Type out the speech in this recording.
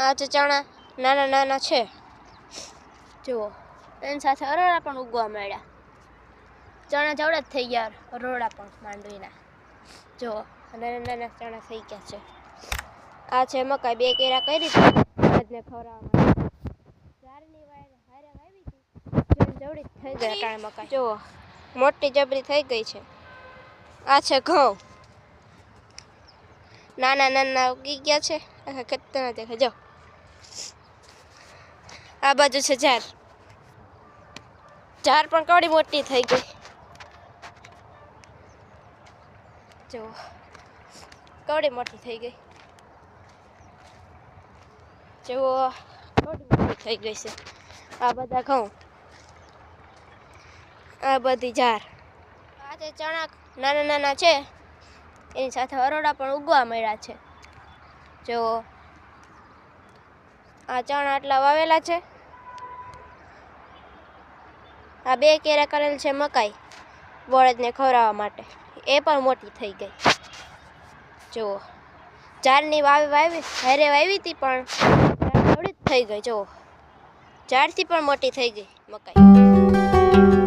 આ જે ચણા નાના નાના છે જુઓ, એની સાથે અરોડા પણ ઉગવા માંડ્યા. ચણા જવડા જ થઈ ગયા, અરોડા પણ માંડવીના. જુઓ નાના નાના ચણા થઈ ગયા છે. આ છે મકાઈ, 2 કેરા કરી બળદને ખવડાવવા માટે. ઝાડની હારે વાવી હતી, જવડી થઈ ગયા ટાણે મકાઈ. જુઓ મોટી જબરી થઈ ગઈ છે. આ છે ઘઉં, નાના નાના ઉગી ગયા છે. ખેતરમાં દેખાય જો. આ બાજુ છે ઝાર, ઝાર પણ કવડી મોટી થઈ ગઈ. જો કવડી મોટી થઈ ગઈ. જુઓ કવડી મોટી થઈ ગઈ છે. આ બધા ઘઉં, આ બધી ઝાર. આ જે ચણા નાના નાના છે એની સાથે અરોડા પણ ઉગવા મળ્યા છે. જુઓ આ ચણા આટલા વાવેલા છે. આ 2 કેરા કરેલ છે મકાઈ બળદને ખવડાવવા માટે, એ પણ મોટી થઈ ગઈ. જુઓ ઝાડની હારે વાવી હતી પણ ઝાડ થોડી જ થઈ ગઈ. જુઓ ઝાડથી પણ મોટી થઈ ગઈ મકાઈ.